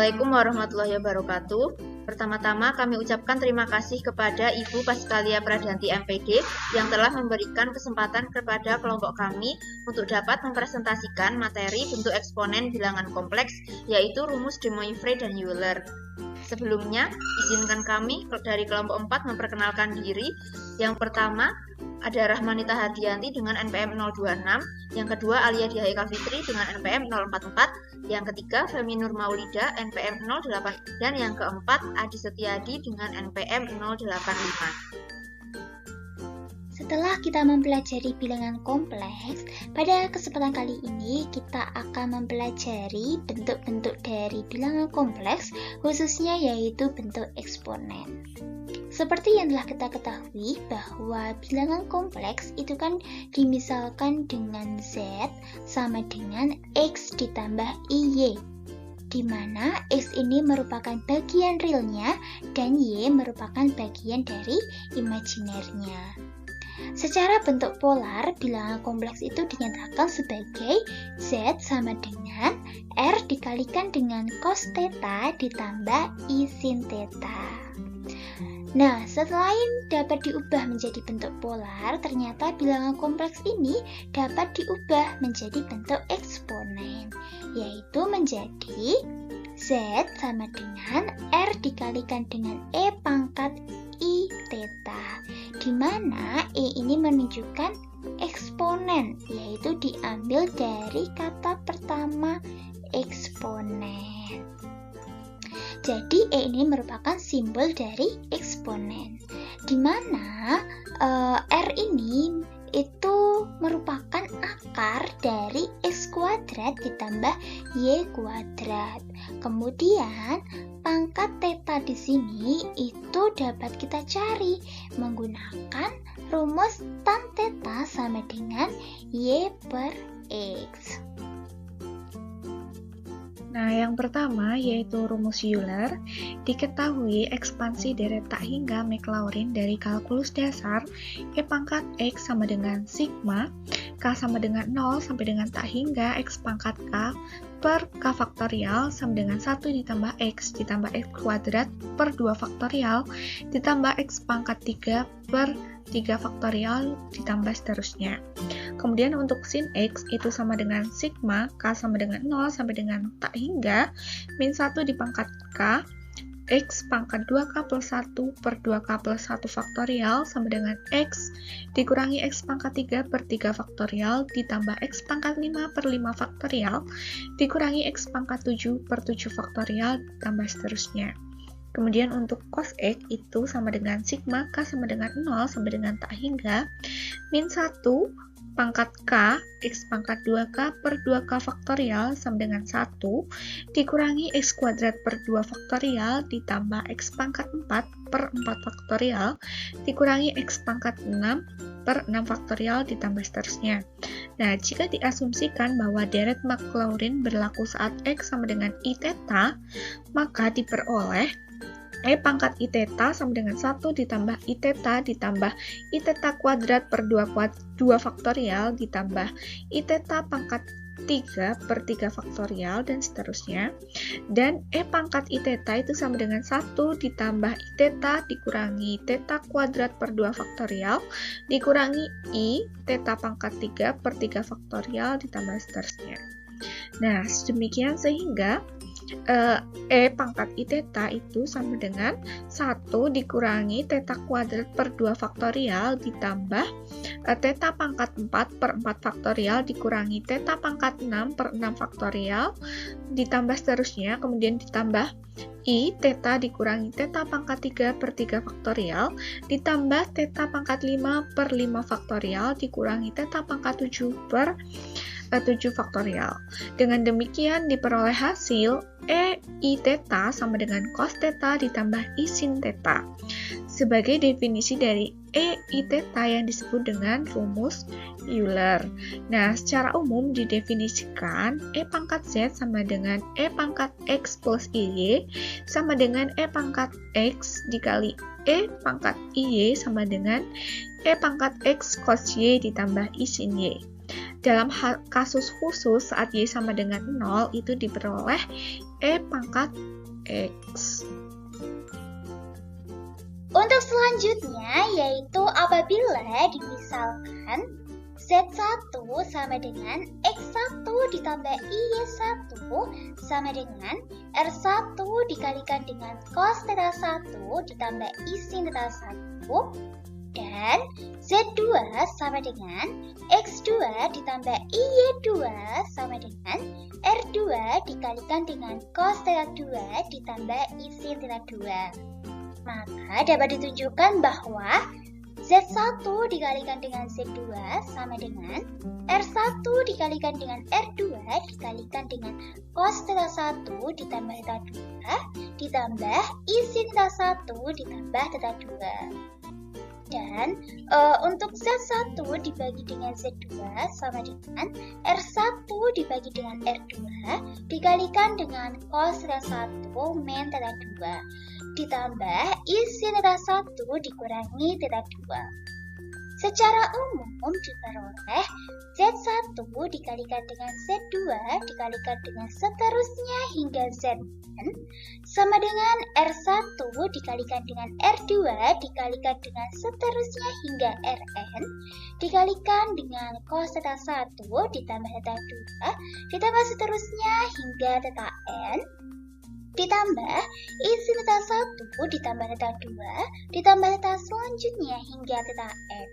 Assalamualaikum warahmatullahi wabarakatuh. Pertama-tama kami ucapkan terima kasih kepada Ibu Pascalia Pradanti MPD yang telah memberikan kesempatan kepada kelompok kami untuk dapat mempresentasikan materi bentuk eksponen bilangan kompleks, yaitu rumus de Moivre dan Euler. Sebelumnya, izinkan kami dari kelompok 4 memperkenalkan diri. Yang pertama, ada Rahmanita Hardianti dengan NPM 026, yang kedua Alia Dihaika Fitri dengan NPM 044, yang ketiga Femi Nur Maulida NPM 08, dan yang keempat Adi Setiadi dengan NPM 085. Setelah kita mempelajari bilangan kompleks, pada kesempatan kali ini kita akan mempelajari bentuk-bentuk dari bilangan kompleks, khususnya yaitu bentuk eksponen. Seperti yang telah kita ketahui bahwa bilangan kompleks itu kan dimisalkan dengan Z sama dengan X ditambah IY, di mana X ini merupakan bagian realnya dan Y merupakan bagian dari imajinernya. Secara bentuk polar, bilangan kompleks itu dinyatakan sebagai Z sama dengan R dikalikan dengan cos theta ditambah I sin theta. Nah, selain dapat diubah menjadi bentuk polar, ternyata bilangan kompleks ini dapat diubah menjadi bentuk eksponen, yaitu menjadi Z sama dengan R dikalikan dengan E pangkat I theta, di mana E ini menunjukkan eksponen, yaitu diambil dari kata pertama eksponen. Jadi E ini merupakan simbol dari eksponen, di mana R ini itu merupakan akar dari X kuadrat ditambah Y kuadrat. Kemudian pangkat theta di sini itu dapat kita cari menggunakan rumus tan theta sama dengan Y per X. Nah, yang pertama yaitu rumus Euler. Diketahui ekspansi deret tak hingga Maclaurin dari kalkulus dasar E pangkat X sama dengan sigma, K sama dengan 0 sampai dengan tak hingga X pangkat K per K faktorial sama dengan 1 ditambah X ditambah X kuadrat per 2 faktorial ditambah X pangkat 3 per 3 faktorial ditambah seterusnya. Kemudian untuk sin X itu sama dengan sigma, K sama dengan 0 sampai dengan tak hingga min 1 di pangkat K, X pangkat 2K plus 1 per 2K plus 1 faktorial sama dengan X dikurangi X pangkat 3 per 3 faktorial ditambah X pangkat 5 per 5 faktorial dikurangi X pangkat 7 per 7 faktorial ditambah seterusnya. Kemudian untuk cos X itu sama dengan sigma, K sama dengan 0 sampai dengan tak hingga min 1 pangkat K, X pangkat 2K per 2K faktorial sama dengan 1 dikurangi X kuadrat per 2 faktorial ditambah X pangkat 4 per 4 faktorial dikurangi X pangkat 6 per 6 faktorial ditambah seterusnya. Nah, jika diasumsikan bahwa deret Maclaurin berlaku saat X sama dengan I theta, maka diperoleh E pangkat I theta sama dengan 1 ditambah I theta ditambah I theta kuadrat per 2 faktorial ditambah I theta pangkat 3 per 3 faktorial dan seterusnya. Dan E pangkat I theta itu sama dengan 1 ditambah I theta dikurangi theta kuadrat per 2 faktorial dikurangi I theta pangkat 3 per 3 faktorial ditambah seterusnya. Nah, sedemikian sehingga E pangkat I theta itu sama dengan 1 dikurangi theta kuadrat per 2 faktorial ditambah theta pangkat 4 per 4 faktorial dikurangi theta pangkat 6 per 6 faktorial ditambah seterusnya, kemudian ditambah I theta dikurangi theta pangkat 3 per 3 faktorial ditambah theta pangkat 5 per 5 faktorial dikurangi theta pangkat 7 per 7 faktorial. Dengan demikian diperoleh hasil E I theta sama dengan cos theta ditambah I sin theta. Sebagai definisi dari E I theta yang disebut dengan rumus Euler. Nah, secara umum didefinisikan E pangkat Z sama dengan E pangkat X plus IY sama dengan E pangkat X dikali E pangkat IY sama dengan E pangkat X cos Y ditambah I sin Y. Dalam kasus khusus saat Y sama dengan 0 itu diperoleh E pangkat X. Untuk selanjutnya yaitu apabila dimisalkan Z1 sama dengan X1 ditambah Y1 sama dengan R1 dikalikan dengan cos theta 1 ditambah I sin theta 1 dan Z2 sama dengan X2 ditambah Y2 sama dengan R2 dikalikan dengan cos theta 2 ditambah I sin theta 2. Maka dapat ditunjukkan bahwa Z1 dikalikan dengan Z2 sama dengan R1 dikalikan dengan R2 dikalikan dengan cos theta 1 ditambah theta 2 ditambah I sin theta 1 ditambah theta 2. Dan untuk Z1 dibagi dengan Z2 sama dengan R1 dibagi dengan R2 dikalikan dengan cos theta 1 min theta 2 ditambah I sin theta 1 dikurangi theta 2. Secara umum diperoleh Z1 dikalikan dengan Z2 dikalikan dengan seterusnya hingga Zn sama dengan R1 dikalikan dengan R2 dikalikan dengan seterusnya hingga Rn dikalikan dengan cos theta 1 ditambah theta 2 ditambah seterusnya hingga theta n ditambah I sin theta 1 ditambah theta 2 ditambah theta selanjutnya hingga theta n.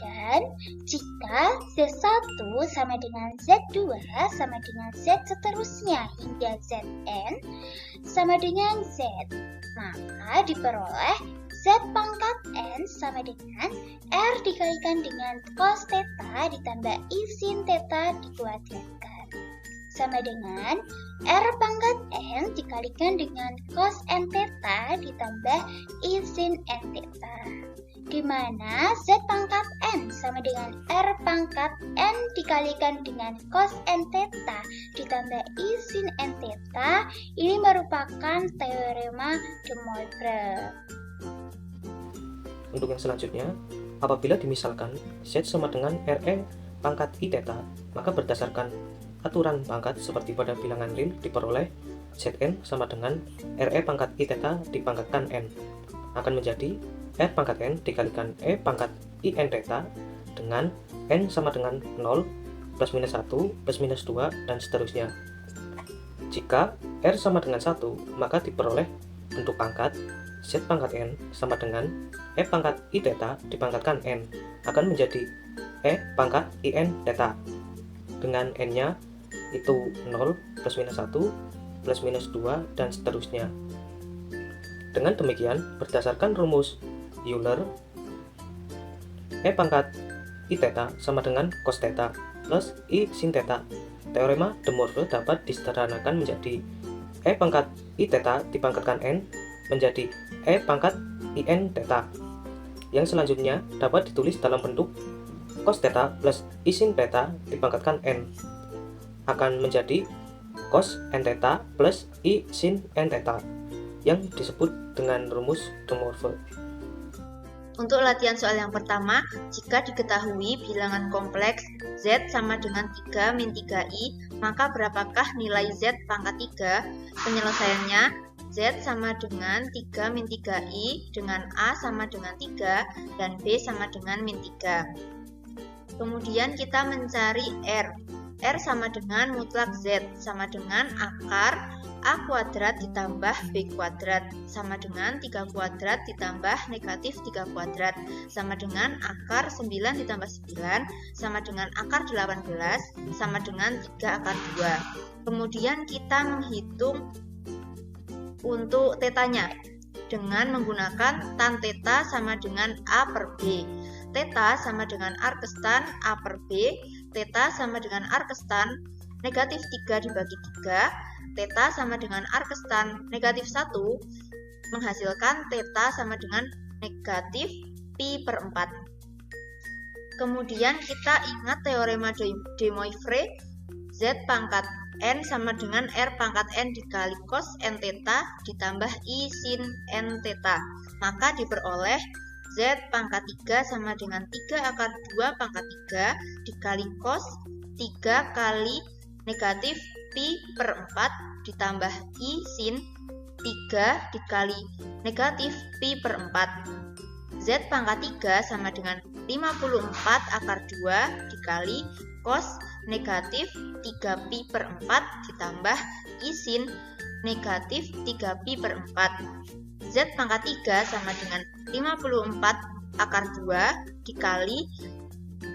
Dan jika Z1 sama dengan Z2 sama dengan Z seterusnya hingga Zn sama dengan Z, maka diperoleh Z pangkat N sama dengan R dikalikan dengan cos theta ditambah I sin theta dikuadratkan sama dengan R pangkat N dikalikan dengan cos N theta ditambah I sin N theta, di mana Z pangkat N sama dengan R pangkat N dikalikan dengan cos N theta ditambah I sin N theta. Ini merupakan teorema de Moivre. Untuk yang selanjutnya, apabila dimisalkan Z sama dengan Re pangkat I theta, maka berdasarkan aturan pangkat seperti pada bilangan real diperoleh Zn sama dengan Re pangkat I theta dipangkatkan N akan menjadi R pangkat N dikalikan E pangkat IN theta dengan N sama dengan 0, plus minus 1, plus minus 2, dan seterusnya. Jika R sama dengan 1, maka diperoleh bentuk pangkat Z pangkat N sama dengan E pangkat I theta dipangkatkan N akan menjadi E pangkat IN theta dengan N-nya itu 0, plus minus 1, plus minus 2, dan seterusnya. Dengan demikian, berdasarkan rumus Euler, E pangkat I theta sama dengan cos theta plus I sin theta. Teorema de Moivre dapat disederhanakan menjadi E pangkat I theta dipangkatkan N menjadi E pangkat IN theta. Yang selanjutnya dapat ditulis dalam bentuk cos theta plus I sin theta dipangkatkan N akan menjadi cos N theta plus I sin N theta yang disebut dengan rumus de Moivre. Untuk latihan soal yang pertama, jika diketahui bilangan kompleks Z sama dengan 3 min 3I, maka berapakah nilai Z pangkat 3? Penyelesaiannya, Z sama dengan 3 min 3I dengan A sama dengan 3 dan B sama dengan min 3. Kemudian kita mencari R. R sama dengan mutlak Z sama dengan akar A kuadrat ditambah B kuadrat sama dengan 3 kuadrat ditambah negatif 3 kuadrat sama dengan akar 9 ditambah 9 sama dengan akar 18 sama dengan 3 akar 2. Kemudian kita menghitung untuk tetanya dengan menggunakan tan theta sama dengan A per B. Theta sama dengan arkestan A per B, theta sama dengan arkestan negatif 3 dibagi 3, theta sama dengan arkestan negatif 1, menghasilkan theta sama dengan negatif pi per 4. Kemudian kita ingat teorema de Moivre, Z pangkat N sama dengan R pangkat N dikali cos N theta ditambah I sin N theta. Maka diperoleh Z pangkat 3 sama dengan 3 akar 2 pangkat 3 dikali cos 3 kali negatif pi per 4 ditambah I sin 3 dikali negatif pi per 4. Z pangkat 3 sama dengan 54 akar 2 dikali cos negatif 3 pi per 4 ditambah I sin negatif 3 pi per 4. Z pangkat 3 sama dengan 54 akar 2 dikali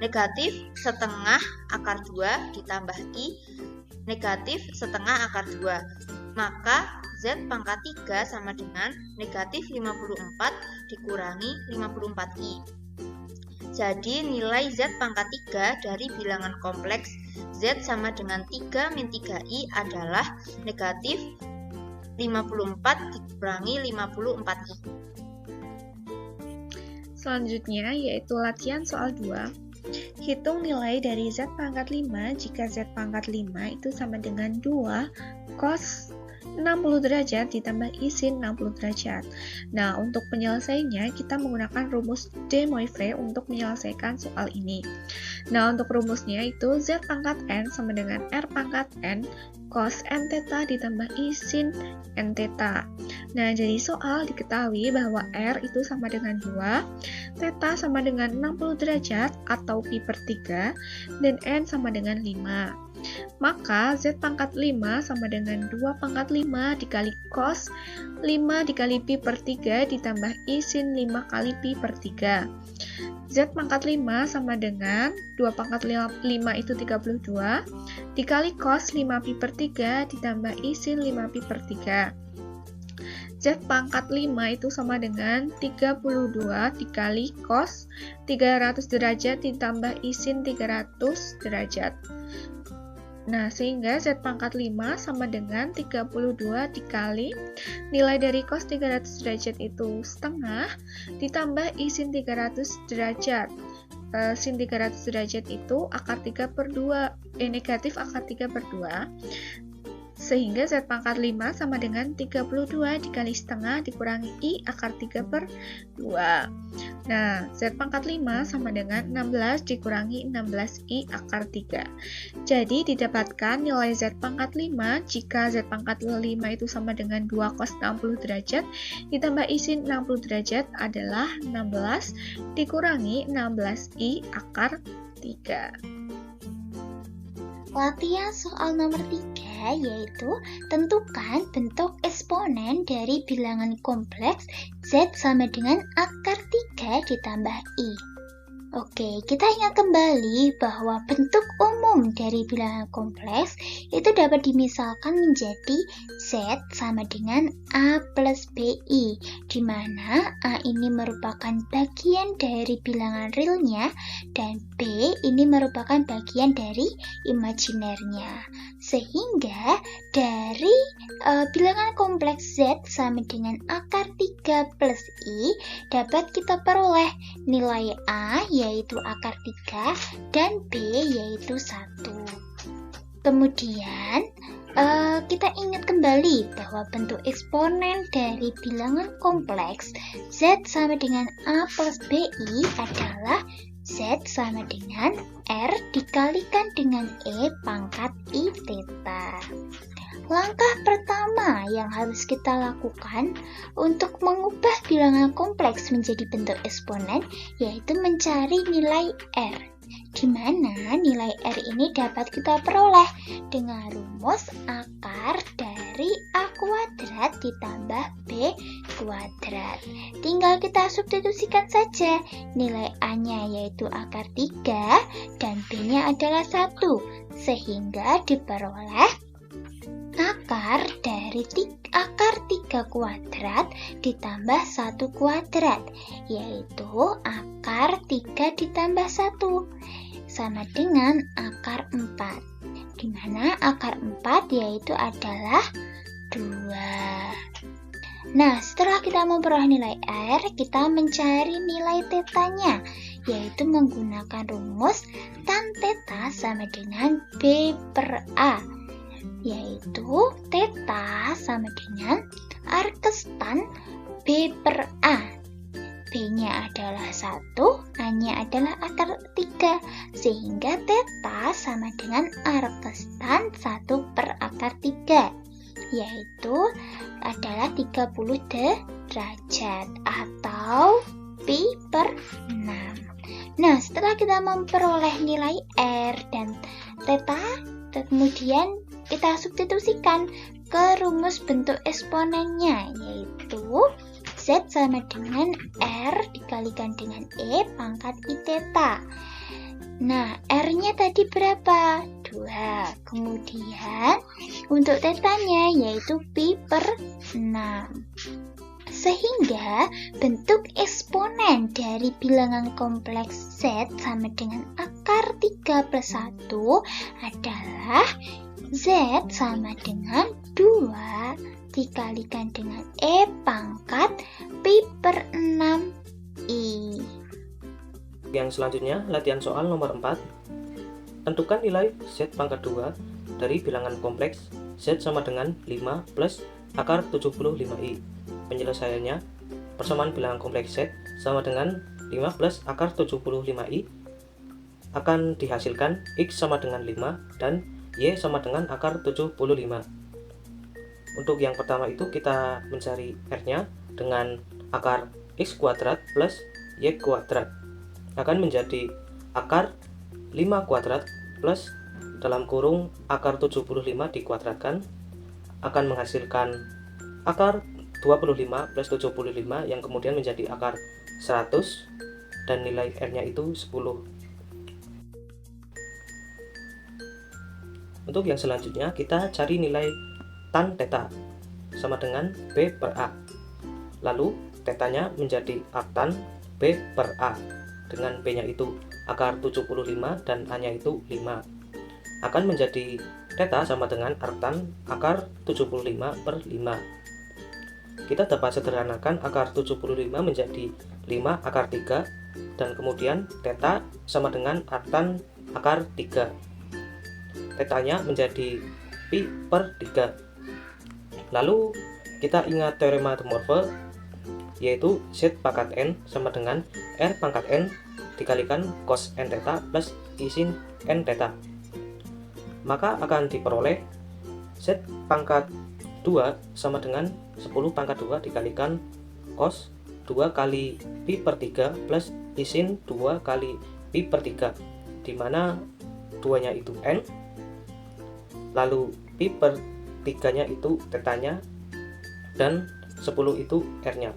negatif setengah akar 2 ditambah I negatif setengah akar 2. Maka Z pangkat 3 sama dengan negatif 54 dikurangi 54I. Jadi nilai Z pangkat 3 dari bilangan kompleks Z sama dengan 3 min 3I adalah negatif 54 dikurangi 54I. Selanjutnya yaitu latihan soal 2. Hitung nilai dari Z pangkat 5 jika Z pangkat 5 itu sama dengan 2 cos 60 derajat ditambah I sin 60 derajat. Nah, untuk penyelesaiannya kita menggunakan rumus De Moivre untuk menyelesaikan soal ini. Nah, untuk rumusnya itu Z pangkat N sama dengan R pangkat N cos N theta ditambah I sin N theta. Nah, jadi soal diketahui bahwa R itu sama dengan 2, theta sama dengan 60 derajat atau pi per 3, dan N sama dengan 5. Maka Z pangkat 5 sama dengan 2 pangkat 5 dikali cos 5 dikali pi per 3 ditambah I sin 5 kali pi per 3. Z pangkat 5 sama dengan 2 pangkat 5 itu 32 dikali cos 5 pi per 3 ditambah I sin 5 pi per 3. Z pangkat 5 itu sama dengan 32 dikali cos 300 derajat ditambah I sin 300 derajat. Nah, sehingga Z pangkat 5 sama dengan 32 dikali nilai dari cos 300 derajat itu setengah ditambah I sin 300 derajat. Sin 300 derajat itu akar 3 per 2, negatif akar 3 per 2. Sehingga Z pangkat 5 sama dengan 32 dikali setengah dikurangi I akar 3 per 2. Nah, Z pangkat 5 sama dengan 16 dikurangi 16I akar 3. Jadi, didapatkan nilai Z pangkat 5 jika Z pangkat 5 itu sama dengan 2 cos 60 derajat ditambah I sin 60 derajat adalah 16 dikurangi 16I akar 3. Latihan soal nomor 3 yaitu tentukan bentuk eksponen dari bilangan kompleks Z sama dengan akar 3 ditambah I. Oke, kita ingat kembali bahwa bentuk umum dari bilangan kompleks itu dapat dimisalkan menjadi Z sama dengan A plus BI, di mana A ini merupakan bagian dari bilangan realnya dan B ini merupakan bagian dari imajinernya. Sehingga dari bilangan kompleks Z sama dengan akar 3 plus I dapat kita peroleh nilai A yaitu akar 3 dan B yaitu 1. Kemudian kita ingat kembali bahwa bentuk eksponen dari bilangan kompleks Z sama dengan A plus BI adalah Z sama dengan R dikalikan dengan E pangkat I theta. Langkah pertama yang harus kita lakukan untuk mengubah bilangan kompleks menjadi bentuk eksponen yaitu mencari nilai R, di mana nilai R ini dapat kita peroleh dengan rumus akar dari A kuadrat ditambah B kuadrat. Tinggal kita substitusikan saja nilai A-nya yaitu akar 3 dan B-nya adalah 1, sehingga diperoleh akar dari akar 3 kuadrat ditambah 1 kuadrat, yaitu akar 3 ditambah 1 sama dengan akar 4, di mana akar 4 yaitu adalah 2. Nah, setelah kita memperoleh nilai R, kita mencari nilai tetanya, yaitu menggunakan rumus tan theta sama dengan B per A, yaitu theta sama dengan arcus tan B per A. B-nya adalah 1, A-nya adalah akar 3, sehingga theta sama dengan arcus tan 1 per akar 3. yaitu adalah 30 derajat atau pi per 6. Nah, setelah kita memperoleh nilai R dan theta, kemudian kita substitusikan ke rumus bentuk eksponennya, yaitu Z sama dengan R dikalikan dengan E pangkat I theta. Nah, R-nya tadi berapa? 2. Kemudian untuk tetanya yaitu pi per 6. Sehingga bentuk eksponen dari bilangan kompleks Z sama dengan akar 3 plus 1 adalah Z sama dengan 2 dikalikan dengan E pangkat pi per 6I. Yang selanjutnya, latihan soal nomor 4. Tentukan nilai Z pangkat 2 dari bilangan kompleks Z sama dengan 5 plus akar 75I. Penyelesaiannya, persamaan bilangan kompleks Z sama dengan 5 plus akar 75I akan dihasilkan X sama dengan 5 dan Y sama dengan akar 75. Untuk yang pertama itu kita mencari R-nya dengan akar X kuadrat plus Y kuadrat. Akan menjadi akar 5 kuadrat plus dalam kurung akar 75 dikuadratkan akan menghasilkan akar 25 plus 75 yang kemudian menjadi akar 100 dan nilai R-nya itu 10. Untuk yang selanjutnya kita cari nilai tan theta sama dengan B per A. Lalu tetanya menjadi arctan B per A dengan B-nya itu akar 75 dan A-nya itu 5. Akan menjadi theta sama dengan arctan akar 75 per 5. Kita dapat sederhanakan akar 75 menjadi 5 akar 3 dan kemudian theta sama dengan arctan akar 3. Tetanya menjadi pi per 3. Lalu kita ingat teorema de Morse, yaitu Z pangkat N sama dengan R pangkat N dikalikan cos N theta plus I sin N theta. Maka akan diperoleh Z pangkat 2 sama dengan 10 pangkat 2 dikalikan cos 2 kali pi per 3 plus I sin 2 kali pi per 3, dimana 2 nya itu N, lalu pi per 3 nya itu tetanya, dan 10 itu R nya.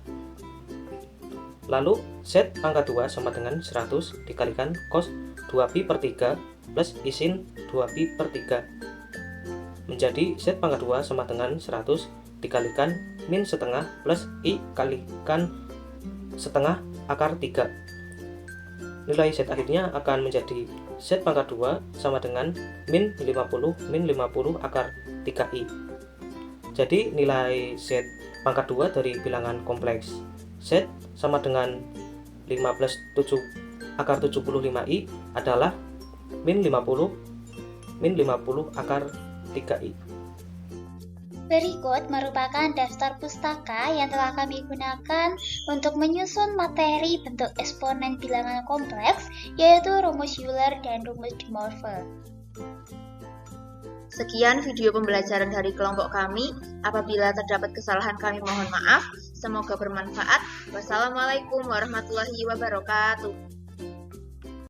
Lalu Z pangkat 2 sama dengan 100 dikalikan cos 2 pi per 3 plus I sin 2 pi per 3, menjadi Z pangkat 2 sama dengan 100 dikalikan min setengah plus I kalikan setengah akar 3. Nilai Z akhirnya akan menjadi Z pangkat 2 sama dengan min 50 akar 3I. Jadi nilai Z pangkat 2 dari bilangan kompleks Z sama dengan 5 plus 7 akar 75I adalah min 50 akar 3I. Berikut merupakan daftar pustaka yang telah kami gunakan untuk menyusun materi bentuk eksponen bilangan kompleks, yaitu rumus Euler dan rumus de Morse. Sekian video pembelajaran dari kelompok kami. Apabila terdapat kesalahan kami mohon maaf. Semoga bermanfaat. Wassalamualaikum warahmatullahi wabarakatuh.